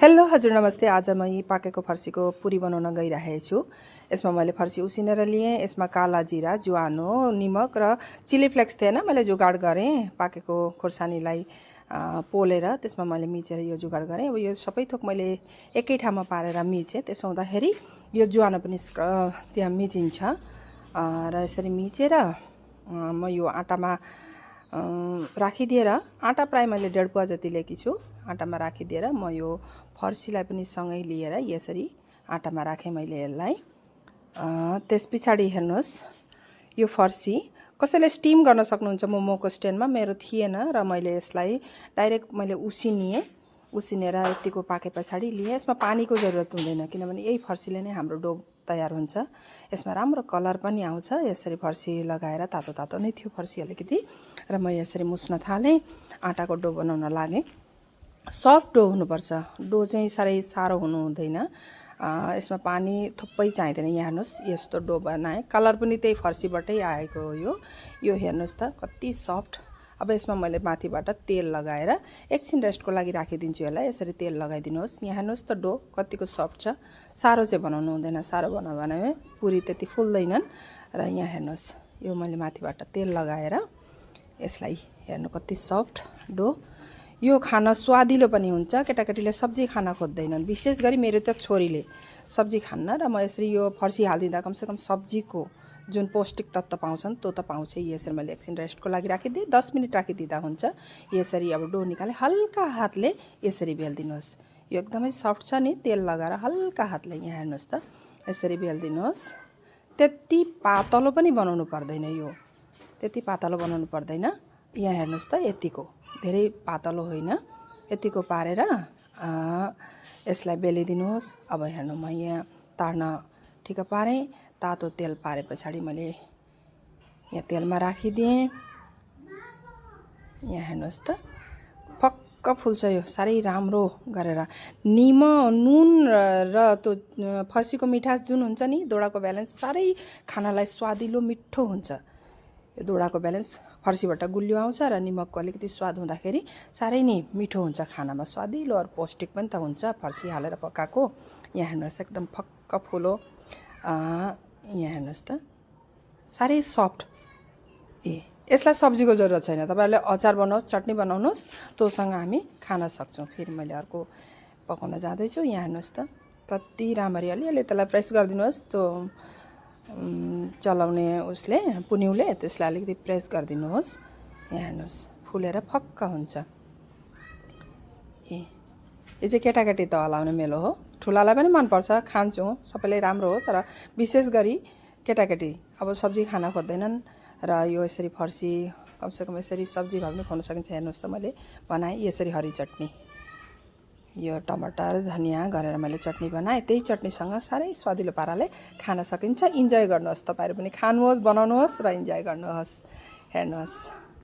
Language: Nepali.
हेलो हजुर नमस्ते। आज म यी पाकेको फर्सीको पुरी बनाउन गइरहेको छु। यसमा मैले फर्सी उसिनेर लिए। यसमा काला जिरा, ज्वानो, निमक र चिली फ्लेक्स थिएन, मैले जुगाड गरेँ। पाकेको खोर्सानीलाई पोलेर त्यसमा मैले मिचेर यो जुगाड गरेँ। अब यो सबै थोक मैले एकै ठाउँमा पारेर मिचेँ। त्यसो हुँदाखेरि यो ज्वानो पनि त्यहाँ मिचिन्छ र यसरी मिचेर म यो आटामा राखिदिएर, आटा प्राय मैले 1.5 पुवा जति लिएकी छु। आटामा राखिदिएर म यो फर्सीलाई पनि सँगै लिएर यसरी आटामा राखेँ मैले यसलाई। त्यस पछाडि हेर्नुहोस्, यो फर्सी कसैले स्टिम गर्न सक्नुहुन्छ मोमोको स्ट्यान्डमा, मेरो थिएन र मैले यसलाई डाइरेक्ट मैले उसिनेर यतिको पाके पछाडि लिएँ। यसमा पानीको जरुरत हुँदैन किनभने यही फर्सीले नै हाम्रो डो तयार हुन्छ। यसमा राम्रो कलर पनि आउँछ। यसरी फर्सी लगाएर तातो तातो नै थियो फर्सी अलिकति, र म यसरी मुस्न थालेँ। आटाको डो बनाउन लागेँ। सफ्ट डो हुनुपर्छ, डो चाहिँ साह्रै साह्रो हुनु हुँदैन। यसमा पानी थुप्रै चाहिँदैन। यहाँ हेर्नुहोस्, यस्तो डो बनाएँ। कलर पनि त्यही फर्सीबाटै आएको हो यो हेर्नुहोस् त कति सफ्ट। अब यसमा मैले माथिबाट तेल लगाएर एकछिन रेस्टको लागि राखिदिन्छु यसलाई। यसरी तेल लगाइदिनुहोस्। यहाँ हेर्नुहोस् त डो कतिको सफ्ट छ। साह्रो चाहिँ बनाउनु हुँदैन, साह्रो बनायो भने पुरी त्यति फुल्दैनन्। र यहाँ हेर्नुहोस्, यो मैले माथिबाट तेल लगाएर यसलाई हेर्नु कति सफ्ट डो। यो खाना स्वादिलो पनि हुन्छ। केटाकेटीले सब्जी खान खोज्दैनन्, विशेष गरी मेरो त छोरीले सब्जी खान्न, र म यसरी यो फर्सी हालिदिँदा कमसेकम सब्जीको जुन पौष्टिक तत्त्व पाउँछन् त्यो त पाउँछ। यसरी मैले एकछिन रेस्टको लागि राखिदिएँ। 10 मिनट राखिदिँदा हुन्छ। यसरी अब डो निकाले हल्का हातले यसरी बेल्दिनुहोस्। यो एकदमै सफ्ट छ नि, तेल लगाएर हल्का हातले यहाँ हेर्नुहोस् त यसरी बेल्दिनुहोस्। त्यति पातलो पनि बनाउनु पर्दैन, यो त्यति पातलो बनाउनु पर्दैन। यहाँ हेर्नुहोस् त यतिको, धेरै पातलो होइन, यतिको पारेर यसलाई बेलिदिनुहोस्। अब हेर्नु, म यहाँ तार्न ठिक पारेँ। तातो तेल पारे पछाडि मैले यहाँ तेलमा राखिदिएँ। यहाँ हेर्नुहोस् त फक्क फुल्छ यो साह्रै राम्रो गरेर। नुन र त्यो फर्सीको मिठास जुन हुन्छ नि, दोडाको ब्यालेन्स साह्रै खानालाई स्वादिलो मिठो हुन्छ। यो दोडाको ब्यालेन्स फर्सीबाट गुलियो आउँछ र निमकको अलिकति स्वाद हुँदाखेरि साह्रै नै मिठो हुन्छ खानामा, स्वादिलो र पौष्टिक पनि त हुन्छ फर्सी हालेर पकाएको। यहाँ हेर्नुहोस् एकदम फक्क फुलो। यहाँ हेर्नुहोस् त साह्रै सफ्ट। यसलाई सब्जीको जरुरत छैन। तपाईहरुले अचार बनाउनुहोस्, चटनी बनाउनुहोस्, त्योसँग हामी खान सक्छौँ। फेरि मैले अर्को पकाउन जाँदैछु। यहाँ हेर्नुहोस् त कति राम्ररी अलिअलि त्यसलाई प्रेस गरिदिनुहोस्। त्यो चलाउने उसले, पुन्युले त्यसलाई अलिकति प्रेस गरिदिनुहोस्। यहाँ हेर्नुहोस् फुलेर फक्क हुन्छ। यो चाहिँ केटाकेटी त हलाउने मेलो हो। ठुलालाई पनि मनपर्छ, खान्छौँ, सबैलाई राम्रो हो। तर विशेष गरी केटाकेटी अब सब्जी खान खोज्दैनन् र यो यसरी फर्सी कमसेकम यसरी सब्जी भए पनि खुवाउन सकिन्छ। हेर्नुहोस् त मैले बनाएँ यसरी हरी चटनी, यो टमाटर धनियाँ गरेर मैले चटनी बनाएँ। त्यही चटनीसँग साह्रै स्वादिलो पाराले खान सकिन्छ। इन्जोय गर्नुहोस्, तपाईँहरू पनि खानुहोस्, बनाउनुहोस् र इन्जोय गर्नुहोस्। हेर्नुहोस्।